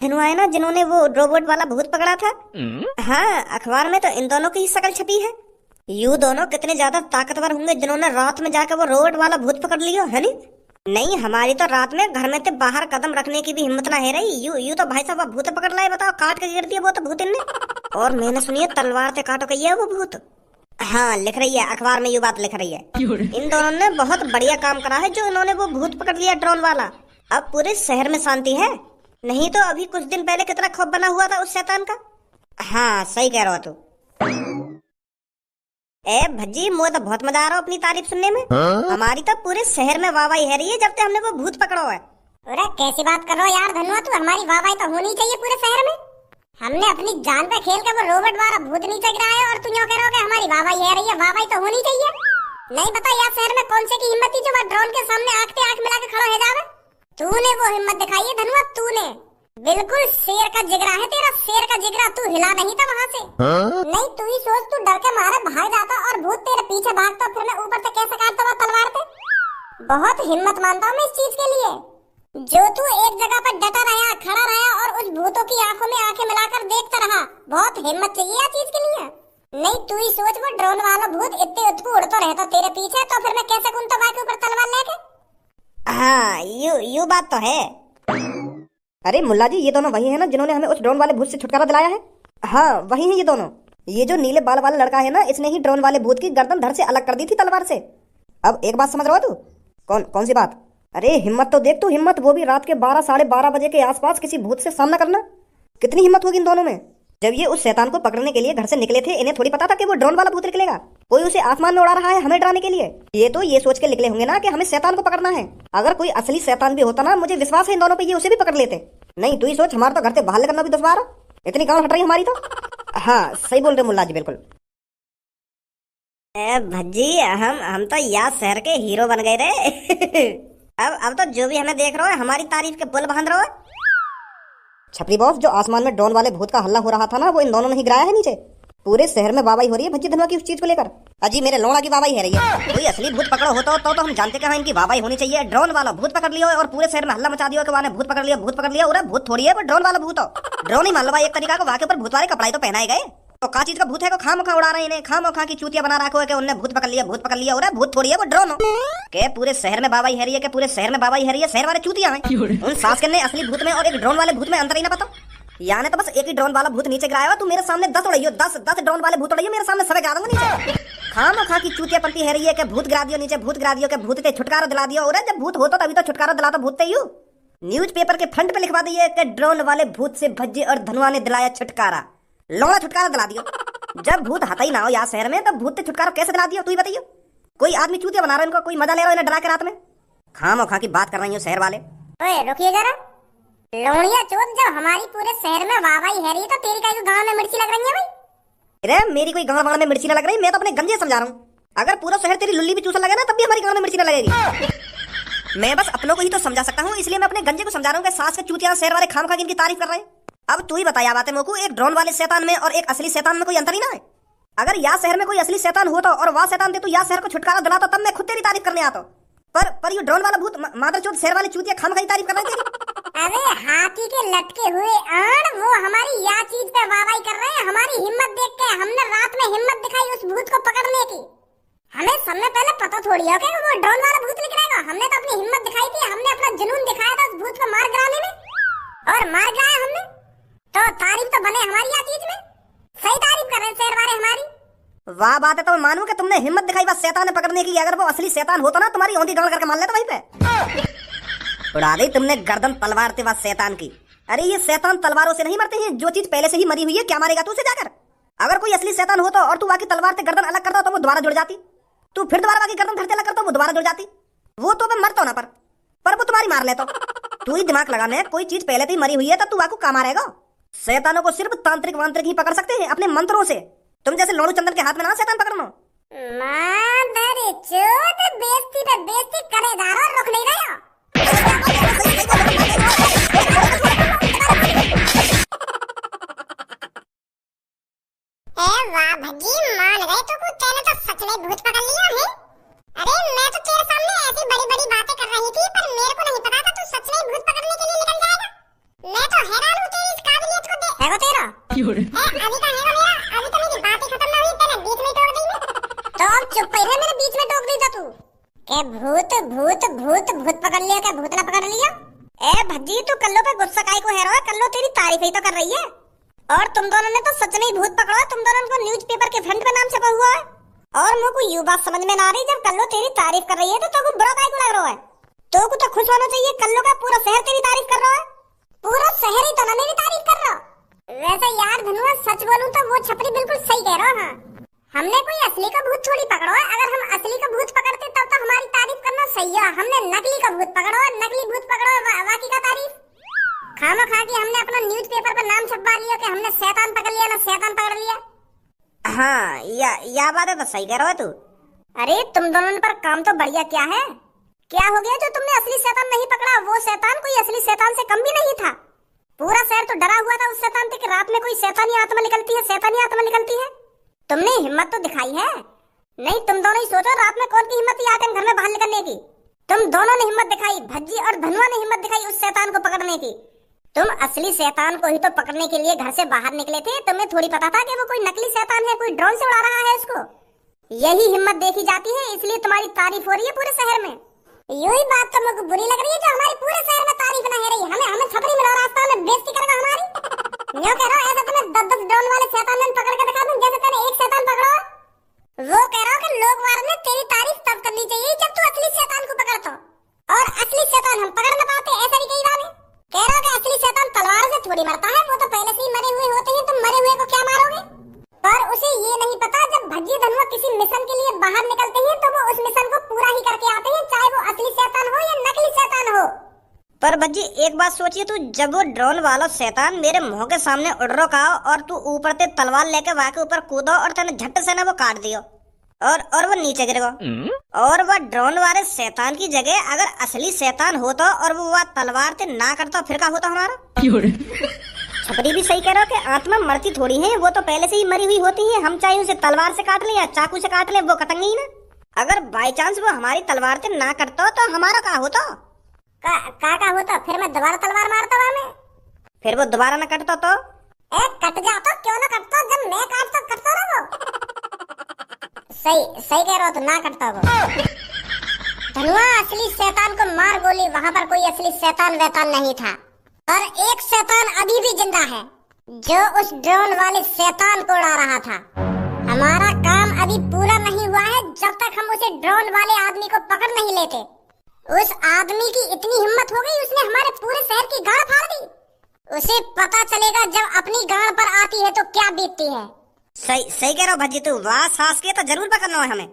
धनु है ना जिन्होंने वो रोबोट वाला भूत पकड़ा था। हाँ, अखबार में तो इन दोनों की ही शक्ल छपी है। यू दोनों कितने ज्यादा ताकतवर होंगे जिन्होंने रात में जाकर वो रोबोट वाला भूत पकड़ लिया है नी। नहीं, हमारी तो रात में घर में से बाहर कदम रखने की भी हिम्मत ना है रही। यू तो भाई साहब भूत पकड़ लाए, बताओ काट के गिर दिया वो तो भूत इनने। और मैंने सुनिए तलवार से काटो कही है वो भूत। हाँ, लिख रही है अखबार में, यू बात लिख रही है। इन दोनों ने बहुत बढ़िया काम करा है जो इन्होंने वो भूत पकड़ लिया ड्रोन वाला। अब पूरे शहर में शांति है, नहीं तो अभी कुछ दिन पहले कितना खौफ बना हुआ था उस शैतान का। हाँ सही कह रहा हो तू। ए भज्जी, मुझे तो बहुत मजा आ रहा है अपनी तारीफ सुनने में। हमारी तो पूरे शहर में वाहवाही है रही है जब से हमने वो भूत पकड़ो है। अरे कैसी बात कर रहे हो यार धनुआ, तू हमारी वाहवाही तो होनी चाहिए पूरे शहर में। हमने अपनी जान पे खेल कर वो रोबोट वाला भूत नीचे गिराया और तू यूं कह रहा हो कि हमारी वाहवाही है रही है। वाहवाही तो होनी चाहिए। नहीं बता यार शहर में कौन से की हिम्मत थी जो वह ड्रोन के सामने आंख पे आंख मिला के खड़ा है जावे। तूने वो हिम्मत दिखाई है धनुआ, तूने। बिल्कुल शेर का जिगरा है तेरा, शेर का जिगरा। तू हिला नहीं था वहाँ से। नहीं तू ही सोच, तू डर के मारे भाग जाता और भूत तेरे पीछे भागता, फिर मैं ऊपर से कैसे काटता हुआ तलवार से। बहुत हिम्मत मानता हूँ मैं इस चीज के लिए जो तू एक जगह पर डटा रहा, खड़ा रहा और उस भूतों की आंखों में आंखें मिलाकर देखता रहा। बहुत हिम्मत चाहिए इस चीज के लिए। नहीं तू ही सोच, वो ड्रोन वाला भूत इतने उठको उड़ता रहता तेरे पीछे, तो फिर मैं कैसे कूदता बाइक के ऊपर तलवार लेके। हाँ यू बात तो है। अरे मुल्ला जी, ये दोनों वही है ना जिन्होंने हमें उस ड्रोन वाले भूत से छुटकारा दिलाया है। हाँ वही है ये दोनों। ये जो नीले बाल वाला लड़का है ना, इसने ही ड्रोन वाले भूत की गर्दन धड़ से अलग कर दी थी तलवार से। अब एक बात समझ रहा हो तू? कौन सी बात? अरे हिम्मत तो देख तू, हिम्मत, वो भी रात के 12 साढ़े 12 बजे के आसपास किसी भूत से सामना करना। कितनी हिम्मत होगी इन दोनों में। जब ये उस शैतान को पकड़ने के लिए घर से निकले थे, इन्हें थोड़ी पता था कि वो ड्रोन वाला भूत निकलेगा। कोई उसे आसमान में उड़ा रहा है हमें डराने के लिए। ये तो ये सोच के निकले होंगे ना कि हमें शैतान को पकड़ना है। अगर कोई असली शैतान भी होता ना, मुझे विश्वास है इन दोनों पे ये उसे भी पकड़ लेते। नहीं तू ही सोच, हमारा तो घर से बाहर निकलना भी दुश्वार है, इतनी गांव हट रही हमारी तो। हाँ सही बोल रहे मुल्ला जी, बिल्कुल। भज्जी, हम तो याद शहर के हीरो बन गए रे। अब तो जो भी हमें देख रहा है हमारी तारीफ के पुल बांध रहा है। छपरी बॉस, जो आसमान में ड्रोन वाले भूत का हल्ला हो रहा था ना, वो इन दोनों ने ही गिराया है नीचे। पूरे शहर में वाहवाही हो रही है भज्जी धनुआ की उस चीज को लेकर। अजी मेरे लोड़ा की वाहवाही है रही है। कोई असली भूत पकड़ो होता तो हम जानते कि इनकी वाहवाही होनी चाहिए। ड्रोन वाला भूत पकड़ लिया और पूरे शहर में हल्ला मचा दिया कि वहां भूत पकड़ लिया। और भूत थोड़ी है, वो ड्रोन वाला भूत हो। ड्रोन ही मान लो एक तरीका का, वहां के ऊपर भूत वाले कपड़े तो पहनाए गए। तो का चीज का भूत है को खाम खा उड़ा रहे हैं, खाम खा की चूतिया बना रखो है कि उन्हें भूत पकड़ लिया। और भूत थोड़ी है, वो ड्रोन हो के पूरे शहर में वाहवाही है रही है। पूरे शहर में वाहवाही है रही है, शहर वाले चूतिया हैं। उन सास के असली भूत में और एक ड्रोन वाले भूत में अंतर ही ना पता। यानी तो बस एक ही ड्रोन वाला भूत नीचे गिराया, तू मेरे सामने 10 उड़ाइयो, 10 ड्रोन वाले भूत उड़ाइयो मेरे सामने, सब गिरा दूंगा नीचे। खाम खा की चूतिया पलती है रही है कि भूत गिरा दियो नीचे, भूत गिरा दियो के भूत से छुटकारा दिला दियो। और जब भूत होता तभी तो छुटकारा दिलाता भूत ते यू। न्यूज़पेपर के फ्रंट पे लिखवा दिए कि ड्रोन वाले भूत से भज्जी और धनुआ ने दिलाया छुटकारा। लौड़ा छुटकारा दिला दियो। जब भूत हता ही ना हो यहाँ शहर में, तब भूत से छुटकारा कैसे दिला दियो तू ही बताइयो। कोई आदमी चूतिया बना रहा है इनको, कोई मजा ले रहा है इन्हें डरा के रात में। खाम खा की बात कर रही हूँ शहर वाले। ओए रुकिए जरा, लोनिया चोद, जब हमारी पूरे शहर में वाहवाही है रही तो तेरी का गांव में मिर्ची लग रही है भाई। अरे मेरी कोई गांव में मिर्ची न लग रही, मैं तो अपने गंजे समझा रहा हूँ। अगर पूरा शहर तेरी लुल्ली भी चूसन लगे ना, तब भी हमारी गांव में मिर्ची न लगेगी। मैं बस अपनों को ही तो समझा सकता हूँ, इसलिए मैं अपने गंजे को समझा रहा हूँ कि सास के चूतिया शहर वाले खाम खा की इनकी तारीफ कर रहे हैं। अब तू ही बताया बात है मोकू, एक ड्रोन वाले शैतान में और एक असली शैतान में कोई अंतर ही ना है। अगर यहाँ शहर में कोई असली शैतान होता और वहाँ शैतान दे तो यहाँ शहर को छुटकारा दिलाता, तब मैं खुद तेरी तारीफ करने आता। पर ये ड्रोन वाला भूत मादरचोद शहर वाले चूतिया खाम खा की तारीफ कर रहे थे। अरे हाथी के लटके हुए आण, वो हमारी या चीज पे वाहवाही कर रहे हैं। हमारी हिम्मत देख के हमने रात में हिम्मत दिखाई उस भूत को पकड़ने की। हमें समय पहले पता थोड़ी हो कि वो ड्रोन वाला भूत निकलेगा। हमने तो अपनी हिम्मत दिखाई थी, हमने अपना जुनून दिखाया था उस भूत को मार गिराने में, और मार गिराया हमने। तो तारीफ तो बने हमारी या चीज में, सही तारीफ कर रहे शहर वाले हमारी। वाह बात है, तो मैं मानूं कि तुमने हिम्मत दिखाई बस शैतान ने पकड़ने की। अगर वो असली शैतान होता ना, तुम्हारी औंधी डाल करके मान लेता वहीं पे। उड़ा दी तुमने गर्दन तलवार से बस शैतान की। अरे ये शैतान तलवारों से नहीं मरते हैं, जो चीज पहले से ही मरी हुई है क्या मारेगा तू उसे जाकर। अगर कोई असली शैतान होता और तू वाकी तलवार से गर्दन अलग करता तो वो दोबारा जुड़ जाती। तू फिर दोबारा वाकी गर्दन धरते अलग करता वो दोबारा जुड़ जाती। वो तो मैं मरता ना, पर वो तुम्हारी मार लेता। तू ही दिमाग लगाने, कोई चीज पहले से ही मरी हुई है तब तू वाकू का मारेगा। शैतानों को सिर्फ तांत्रिक वांत्रिक ही पकड़ सकते हैं अपने मंत्रों से। तुम जैसे लोणू चंदन के हाथ में ना शैतान पकड़ना। मादरचोद, बेइज्जती पे बेइज्जती करे जा रहा, रुक नहीं रहा। वाह भज्जी, मान गए तो तेने तो सच में भूत पकड़ लिया है। अरे मैं तो तेरे सामने ऐसी बड़ी बड़ी बातें कर रही थी, पर मेरे को नहीं पता था तू सच में भूत पकड़ने के लिए निकल जाएगा। मैं तो हैरान हूँ तेरी इस काबिलियत को देख। हैगो तेरा अभी का हैगो मेरा, अभी तो मेरी बात ही खत्म ना हुई तेने बीच में टोक दी। तो अब चुप ही रह, मेरे बीच में टोक दी था तू। के भूत भूत भूत भूत पकड़ लिया, क्या भूतला पकड़ लिया? ए भज्जी, तू कल्लो पे गुस्सा काहे को है रहा है? कल्लो तेरी तारीफ ही तो कर रही है। और तुम दोनों ने तो सच में ही भूत पकड़ा। तुम दोनों को न्यूज़पेपर के फ्रंट पे नाम छपा हुआ है। और मुझे को यूं बात समझ में ना आ रही, जब कल्लो तेरी तारीफ कर रही है तो तुमको बुरा काहे को लग रहा है? तो को तो खुश होना चाहिए, कल्लो का पूरा शहर तेरी तारीफ कर रहा है। पूरा शहर ही तो ना मेरी तारीफ कर रहा। वैसे यार धनुआ, सच बोलूं तो वो छपरी बिल्कुल सही कह रहा। हाँ, हमने कोई असली का भूत थोड़ी पकड़ा है। अगर हम असली का भूत पकड़ते तब तो हमारी तारीफ करना सही है। हमने नकली का भूत पकड़ा है, नकली भूत पकड़ा है, बाकी का तारीफ खामा खा के हमने अपना न्यूज़पेपर पर नाम छपवा लिया कि हमने शैतान पकड़ लिया, ना शैतान पकड़ लिया। हाँ, या बात है तो सही कह रहा है तू। अरे तुम दोनों पर काम तो बढ़िया क्या है? क्या हो गया जो तुमने असली शैतान नहीं पकड़ा? वो शैतान कोई असली शैतान से कम भी नहीं था। पूरा शहर तो डरा हुआ था उस शैतान से कि रात में कोई शैतानी आत्मा निकलती है, शैतानी आत्मा निकलती है। तुमने हिम्मत तो दिखाई है। नहीं, तुम दोनों ही सोचो, रात में कौन की हिम्मत थी आकर घर में बाहर निकलने की? तुम दोनों ने हिम्मत दिखाई, भज्जी और धनुआ ने हिम्मत दिखाई उस शैतान को पकड़ने की। तुम असली शैतान को ही तो पकड़ने के लिए घर से बाहर निकले थे। तुम्हें थोड़ी पता था कि वो कोई नकली शैतान है, कोई ड्रोन से उड़ा रहा है उसको। यही हिम्मत देखी जाती है, इसलिए तुम्हारी तारीफ हो रही है पूरे शहर में। यूं ही बात तो मुझे बुरी लग रही है जो हमारी पूरे शहर में तारीफ ना हो रही है। हमें छपरी में रास्ता में बेइज्जती करेगा हमारी। यूं कह रहा ऐसा तुम्हें 10-10 ड्रोन वाले शैतान ने पकड़ के दिखा दूं जैसे तूने एक शैतान पकड़ा। वो कह रहा कि लोग वार ने तेरी तारीफ तब करनी चाहिए जब तू असली शैतान को पकड़ता, और असली शैतान हम पकड़ न पाते ऐसा भी कई बार है। कह रहा कि असली शैतान तलवार से थोड़ी मरता है, वो तो पहले से ही मरे हुए होते हैं। तुम मरे हुए को क्या मारोगे? पर उसे ये नहीं पता जब भज्जी धनुआ किसी मिशन के लिए बाहर निकलते हैं तो वो उस मिशन को पूरा ही करके आते हैं, चाहे वो असली शैतान हो या नकली शैतान हो। पर भज्जी एक बात सोचिए तू, जब वो ड्रोन वाला शैतान मेरे मुंह के सामने उड़ रहा और तू ऊपर से तलवार लेके वहां के ऊपर कूदो और तने झट से ना वो काट दियो और वो नीचे गिर गया। और वह ड्रोन वाले शैतान की जगह अगर असली शैतान होता और वो वह तलवार से ना करता, फिर क्या होता हमारा? छपरी भी सही कह रहा कि आत्मा मरती थोड़ी है, वो तो पहले से ही मरी हुई होती है। हम चाहे उसे तलवार से काट ले या चाकू से काट ले, वो कटेंगे ही ना। अगर बाई चांस वो हमारी तलवार से ना करता तो हमारा क्या होता? का होता? फिर मैं दोबारा तलवार मारता वहां में। फिर वो दोबारा ना कटता तो? कट जाता, क्यों ना कटता? जब मैं काटता कटता ना वो। सही कह रहा हो तो ना कटता वो। धनुआ, असली शैतान को मार गोली, वहां पर कोई असली शैतान वैतान नहीं था। और एक शैतान अभी भी जिंदा है जो उस ड्रोन वाले शैतान को उड़ा रहा था। हमारा काम अभी पूरा नहीं हुआ है जब तक हम उसे ड्रोन वाले आदमी को पकड़ नहीं लेते। उस आदमी की इतनी हिम्मत हो गई, उसने हमारे पूरे शहर की गाड़ फाड़ दी। उसे पता चलेगा जब अपनी गाड़ पर आती है तो क्या बीतती है। सही कह रहा हो भज्जी तू। वाह, सास के तो जरूर पकड़ना है हमें।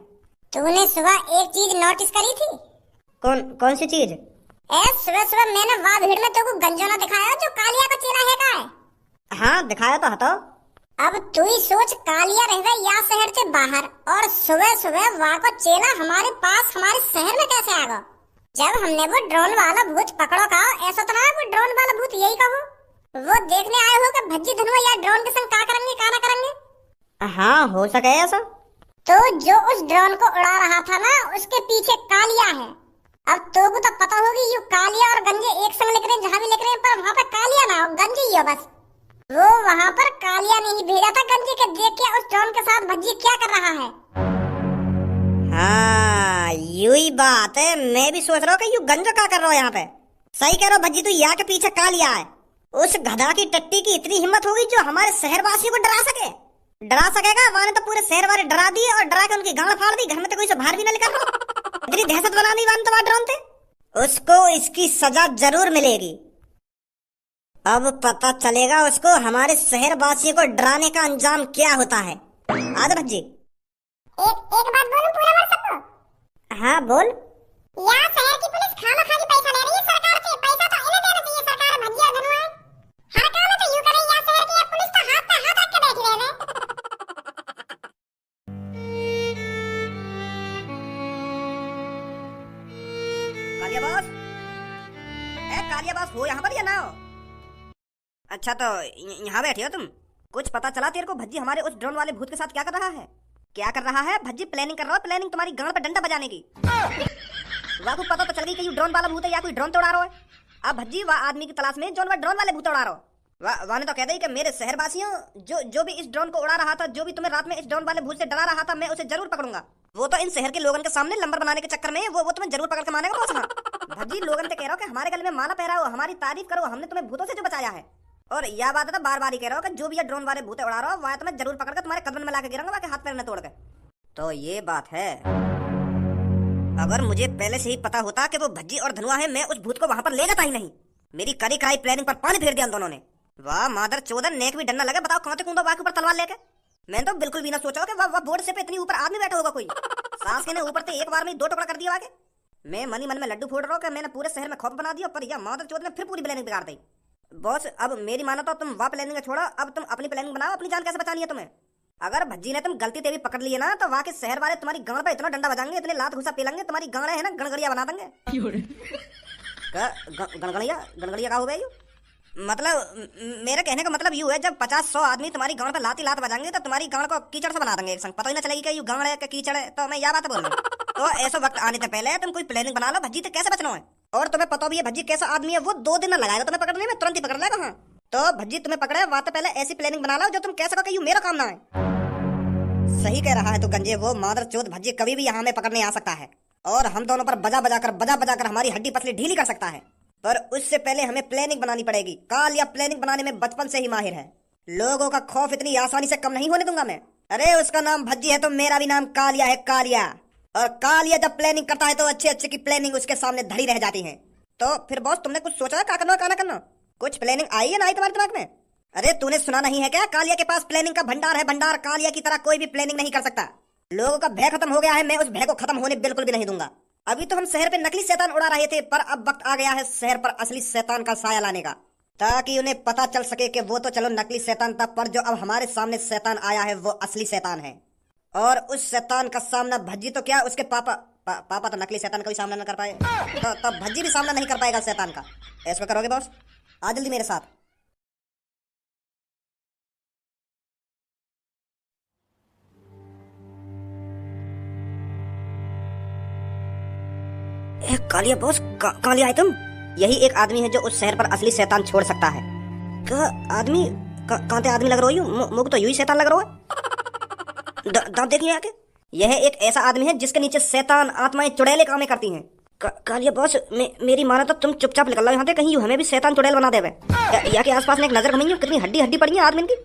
तूने सुबह एक चीज नोटिस करी थी? कौन सी चीज? सुबह मैंने वहां भीड़ में तेको गंजोना दिखाया जो कालिया का चेला है का है। हाँ, दिखाया तो हतो। अब तू ही सोच, कालिया रह गई या शहर से बाहर, और सुबह वहां को चेला हमारे पास हमारे शहर में कैसे आ गया? जब हमने वो ड्रोन वाला भूत पकड़ो का, ऐसा तो ना वो ड्रोन वाला भूत यही कहो वो देखने आए हो कि भज्जी धनुआ या ड्रोन के संग का करेंगे का ना करेंगे? हाँ, हो सके ऐसा। तो जो उस ड्रोन को उड़ा रहा था ना, उसके पीछे कालिया है। अब तो को तो पता होगी यू कालिया और गंजे एक संग लिख रहे हैं, जहाँ भी लिख रहे हैं, पर वहाँ पे कालिया ना हो, गंजे ही हो बस। वो वहाँ पर कालिया नहीं भेजा था गंजे के, देख के उस ड्रोन के साथ भज्जी क्या कर रहा है। हाँ, यू ही बात है। मैं भी सोच रहा हूँ कि यू गंजा क्या कर रहा हो यहाँ पे। सही कह रहा हो भज्जी, तू यहाँ के पीछे कालिया है। उस गधा की टट्टी की इतनी हिम्मत होगी जो हमारे शहरवासियों को डरा सके। डरा सकेगा? वहां तो पूरे शहर वाले डरा दिए और डरा के उनकी गांड फाड़ दी। घर में तो कोई से बाहर भी ना निकल रहा। इतनी दहशत बना दी वन तो ड्रोन थे। उसको इसकी सजा जरूर मिलेगी। अब पता चलेगा उसको हमारे शहरवासियों को डराने का अंजाम क्या होता है। आजा भज्जी। एक बात बोलूं पूरा वर्ष सबको? हाँ बोल। यहाँ शहर की पुलिस खामखा पैसा ले रही है सरकार से। पैसा तो इन्हें देना चाहिए सरकार, भज्जी और धनुआ। हर काम में तो यूं करे, यहाँ शहर की पुलिस तो हाथ पे हाथ रख के बैठी रहे। कालिया बॉस, कालिया बॉस हो यहाँ पर या ना हो? अच्छा तो यहाँ बैठे हो तुम। कुछ पता चला तेरे को भज्जी हमारे उस ड्रोन वाले भूत के साथ क्या कर रहा है? क्या कर रहा है भज्जी? प्लानिंग कर रहा हो, प्लानिंग तुम्हारी गांड पे डंडा बजाने की। वाह, को पता तो चल गई कि ये ड्रोन वाला भूत है या कोई ड्रोन तो उड़ा रहा है। अब भज्जी वह आदमी की तलाश में जो ड्रोन वाले भूत उड़ा रहा वाने तो कह दे कि मेरे शहरवासियों जो भी इस ड्रोन को उड़ा रहा था, जो भी तुम्हें रात में इस ड्रोन वाले भूत से डरा रहा था, मैं उसे जरूर पकड़ूंगा। वो तो इन शहर के लोगन के सामने नंबर बनाने के चक्कर में वो तुम्हें जरूर पकड़ के मानेगा बॉस। हाँ भज्जी, लोगन से कह रहा हूँ कि हमारे गले में माला पहराओ, हमारी तारीफ करो, हमने तुम्हें भूतों से जो बचाया है। और यह बात है तो बार बार ही कह रहा हूँ कि जो भी ये ड्रोन वाले भूत उड़ा रहा हो वह तुम्हें जरूर पकड़ के तुम्हारे कदम में ला के गिराऊंगा, बाकी हाथ पैर न तोड़ के। तो ये बात है। अगर मुझे पहले से ही पता होता कि वो भज्जी और धनुआ है, मैं उस भूत को वहां पर ले जाता ही नहीं। मेरी करी कराई प्लानिंग पर पानी फेर दिया उन दोनों ने। वाह मादर चौदह, नेक भी डरना लगे। बताओ कहां से कूदो बाकी ऊपर तलवार लेके। मैंने तो बिल्कुल भी ना सोचा कि वह बोर्ड से पे इतनी ऊपर आदमी बैठा होगा कोई। सास के ने ऊपर से एक बार में 2 टुकड़ा कर दिया आगे। मैं मनी मन में लड्डू फोड़ रहा हूँ कि मैंने पूरे शहर में खौफ बना दिया, पर यह मादर चौदह ने फिर पूरी प्लानिंग बिगाड़ दी। बॉस अब मेरी मानो तो तुम वह प्लानिंग छोड़ो, अब तुम अपनी प्लानिंग बनाओ। अपनी जान कैसे बचानी है तुम्हें? अगर भज्जी ने तुम गलती से भी पकड़ लिए ना तो वहां के शहर वाले तुम्हारी गांड पे इतना डंडा बजाएंगे, इतने लात घुसा पेलेंगे, तुम्हारी गांड है ना गणगड़िया बना देंगे। गणगड़िया का हो गया? मतलब मेरे कहने का मतलब यूं है, जब 50-100 आदमी तुम्हारी गांड पे लाती लात बजाएंगे तो तुम्हारी गांड को कीचड़ से बना देंगे एक संग। पता ही ना चलेगी कि यू गांड है कि कीचड़ है। तो मैं यह बात बोल रहा हूँ। तो ऐसा वक्त आने से पहले तुम कोई प्लानिंग बना लो भज्जी से कैसे बचना है। और तुम्हें पता भी है भज्जी कैसा आदमी है, वो 2 दिन न लगाएगा तुम्हें पकड़ने में, तुरंत ही पकड़ लेगा। हाँ तो भज्जी तुम्हें पकड़े वहां तो पहले ऐसी प्लानिंग बना लो जो तुम कह सको कि यू मेरा काम ना है। सही कह रहा है तो गंजे, वो मादर चौथ भज्जी कभी भी यहाँ में पकड़ने आ सकता है और हम दोनों पर बजा बजा कर हमारी हड्डी पसली ढीली कर सकता है। पर उससे पहले हमें प्लानिंग बनानी पड़ेगी। कालिया प्लानिंग बनाने में बचपन से ही माहिर है। लोगों का खौफ इतनी आसानी से कम नहीं होने दूंगा मैं। अरे उसका नाम भज्जी है तो मेरा भी नाम कालिया है, कालिया। और कालिया जब प्लानिंग करता है तो अच्छे अच्छे की प्लानिंग उसके सामने धड़ी रह जाती है। तो फिर बॉस तुमने कुछ सोचा है क्या करना क्या ना करना? कुछ प्लानिंग आई है ना आई तुम्हारे दिमाग में? अरे तूने सुना नहीं है क्या? कालिया के पास प्लानिंग का भंडार है, भंडार। कालिया की तरह कोई भी प्लानिंग नहीं कर सकता। लोगों का भय खत्म हो गया है, मैं उस भय को खत्म होने बिल्कुल भी नहीं दूंगा। अभी तो हम शहर पे नकली शैतान उड़ा रहे थे, पर अब वक्त आ गया है शहर पर असली शैतान का साया लाने का, ताकि उन्हें पता चल सके कि वो तो चलो नकली शैतान था, पर जो अब हमारे सामने शैतान आया है वो असली शैतान है। और उस शैतान का सामना भज्जी तो क्या, उसके पापा तो नकली शैतान का भी सामना न कर पाए, तो तब भज्जी भी सामना नहीं कर पाएगा शैतान का। ऐसा करोगे बॉस? आ जल्दी मेरे साथ। कालिया बॉस, कालिया है तुम? यही एक आदमी है जो उस शहर पर असली शैतान छोड़ सकता है। आदमी कहाँ थे? आदमी लग रहा हो, मुझे तो यूं ही शैतान लग रहा है। दांत देखिए आके। यह एक ऐसा आदमी है जिसके नीचे शैतान आत्माएं चुड़ैले कामें करती हैं। कालिया बॉस, मेरी माना तो तुम चुपचाप निकल लो यहाँ से, कहीं हमें भी शैतान चुड़ैल बना देवे। या के आसपास में एक नजर घूमेंगे, कितनी हड्डी पड़ी है आदमी की।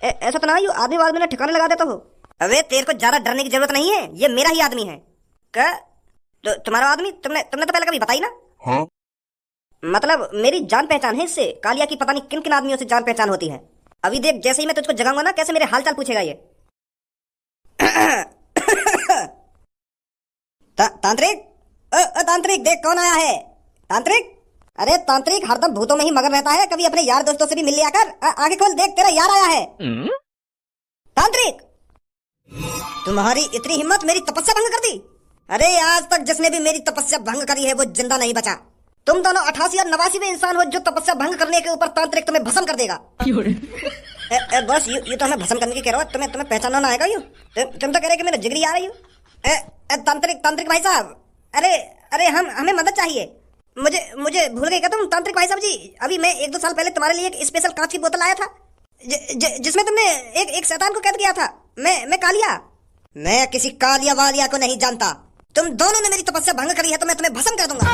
ऐसा तो ना यू आदमी ने ठिकाने लगा देता हो। अबे तेरे को ज्यादा डरने की जरूरत नहीं है, ये मेरा ही आदमी है। तो तुम्हारा आदमी तुमने तो पहले कभी बताई ना? हाँ? मतलब मेरी जान पहचान है इससे। कालिया की पता नहीं किन किन आदमियों से जान पहचान होती है। अभी देख, जैसे ही मैं तुझको जगाऊंगा ना, कैसे मेरे हालचाल पूछेगा ये। तांत्रिक, तांत्रिक देख कौन आया है। तांत्रिक, अरे तांत्रिक हरदम भूतों में ही मगन रहता है, कभी अपने यार दोस्तों से भी मिल लिया कर। आगे खोल, देख तेरा यार आया है। तांत्रिक, तुम्हारी इतनी हिम्मत, मेरी तपस्या भंग कर दी। अरे आज तक जिसने भी मेरी तपस्या भंग करी है वो जिंदा नहीं बचा। तुम दोनों 88 और 89वें इंसान हो जो तपस्या भंग करने के ऊपर तांत्रिक तुम्हें भस्म कर देगा। बस ये तो हमें भस्म करने की कह रहा हो, तुम्हें पहचानना ना आएगा। तुम तो कह रहे कि मेरा जिगरी आ रही हो। तांत्रिक भाई साहब, अरे हमें मदद चाहिए। मुझे भूल गए क्या तुम? तांत्रिक भाई साहब जी, अभी मैं 1-2 साल पहले तुम्हारे लिए एक स्पेशल कांच की बोतल आया था जिसमें तुमने एक शैतान को कैद किया था। मैं कालिया, मैं किसी कालिया वालिया को नहीं जानता। तुम दोनों ने मेरी तपस्या भंग करी है तो मैं तुम्हें भस्म कर दूंगा।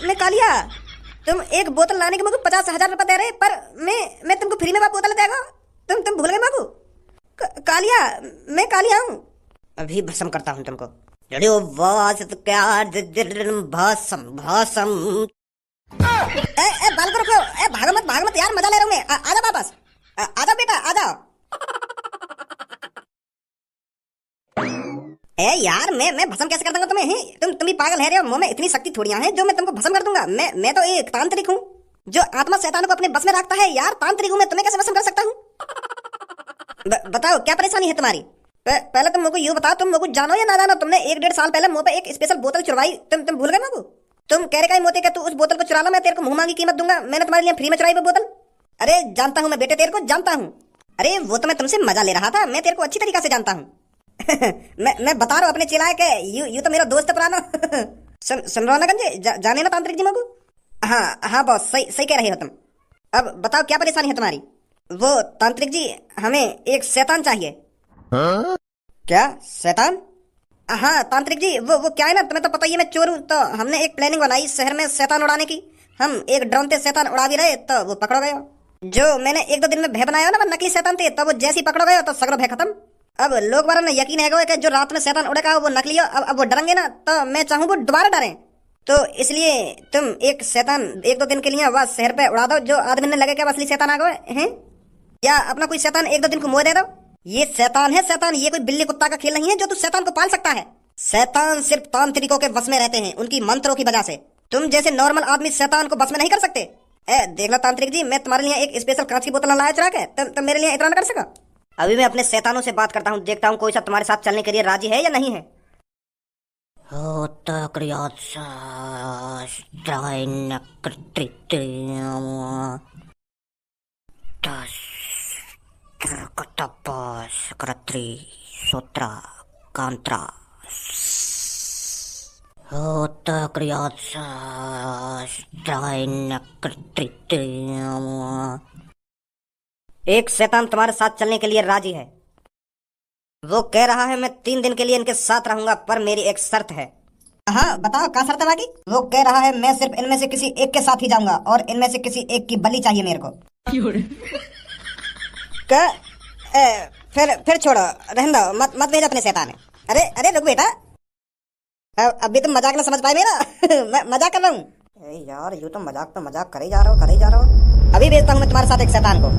मैं कालिया, तुम एक बोतल लाने के मुझे 50,000 रुपए दे रहे, पर मैं तुमको फ्री में बोतल देगा। तुम भूल गए मगू? कालिया, मैं कालिया हूँ। अभी भस्म करता हूँ तुमको। बाल को रखो, भाग मत यार, मजा ले रहा हूँ मैं। आजा वापस, आजा बेटा आजा। यार मैं भस्म कैसे कर दूंगा तुम्हें? तुम भी पागल है रे। मुंह में इतनी शक्ति थोड़ियां हैं जो मैं तुमको भस्म कर दूंगा। मैं तो एक तांत्रिक हूँ जो आत्मा शैतान को अपने बस में रखता है। यार तांत्रिक हूँ मैं, तुम्हें कैसे भस्म कर सकता हूँ? बताओ क्या परेशानी है तुम्हारी? पहले तुम मुझको यूँ बताओ, तुम मुझको जानो या ना जानो? तुमने 1-1.5 साल पहले मुँह पे एक स्पेशल बोतल चुरवाई, तुम भूल गए मुझको? तुम कह रहे मोते कि तू उस बोतल को चुरा लो, मैं तेरे को मुंह मांगी कीमत दूंगा। मैंने तुम्हारे लिए फ्री में चुराई वो बोतल। अरे जानता हूँ मैं बेटे, तेरे को जानता हूँ। अरे वो तो मैं तुमसे मजा ले रहा था, मैं तेरे को अच्छी तरीका से जानता हूँ। मैं बता रहा हूँ अपने चिल्लाए के, यू तो मेरा दोस्त है पुराना। सुन रहा ना गंजे, जाने ना तांत्रिक जी मगू? हाँ हाँ बॉस, सही सही कह रही हो तुम। अब बताओ क्या परेशानी है तुम्हारी। वो तांत्रिक जी, हमें एक शैतान चाहिए। क्या शैतान? हाँ तांत्रिक जी, वो क्या है ना, तुम्हें तो पता ही है मैं चोर हूँ, तो हमने एक प्लानिंग बनाई शहर में शैतान उड़ाने की। हम एक ड्रोन से शैतान उड़ा भी रहे तो वो पकड़ो गए। जो मैंने 1-2 दिन में भय बनाया हो ना, वो नकली शैतान थे, तो वो जैसे ही पकड़ो गए तो सगरो भय खत्म। अब लोग बार ने यकीन है कि जो रात में शैतान उड़ेगा वो नकली हो। अब वो डरेंगे ना, तो मैं चाहूँ वो दोबारा डरें। तो इसलिए तुम एक शैतान 1-2 दिन के लिए वह शहर पे उड़ा दो, जो आदमी ने लगे क्या असली शैतान आ गए हैं। या अपना कोई शैतान 1-2 दिन को मुँह दे दो। ये शैतान है शैतान, ये कोई बिल्ली कुत्ता का खेल नहीं है जो तू शैतान को पाल सकता है। शैतान सिर्फ तांत्रिकों के वश में रहते हैं, उनकी मंत्रों की वजह से। तुम जैसे नॉर्मल आदमी शैतान को वश में नहीं कर सकते। देख लो तांत्रिक जी, मैं तुम्हारे लिए एक स्पेशल कांच की बोतल लाया चुरा के, तुम मेरे लिए इतना न कर सका। अभी मैं अपने शैतानों से बात करता हूँ, देखता हूँ कोई सा तुम्हारे साथ चलने के लिए राजी है या नहीं है। एक शैतान तुम्हारे साथ चलने के लिए राजी है। वो कह रहा है मैं 3 दिन के लिए इनके साथ रहूंगा, पर मेरी एक शर्त है। हाँ बताओ क्या शर्त है बाकी। वो कह रहा है मैं सिर्फ इनमें से किसी एक के साथ ही जाऊंगा और इनमें से किसी एक की बलि चाहिए मेरे को। क्या? फिर छोड़ो, रहने दो, मत भेज अपने शैतान। अरे अरे रुक बेटा, अभी तुम मजाक ना समझ पाए मेरा। मैं मजाक कर रहा हूँ यार, यूं तो मजाक कर ही जा रहा हो। अभी भेजता हूँ मैं तुम्हारे साथ एक शैतान को।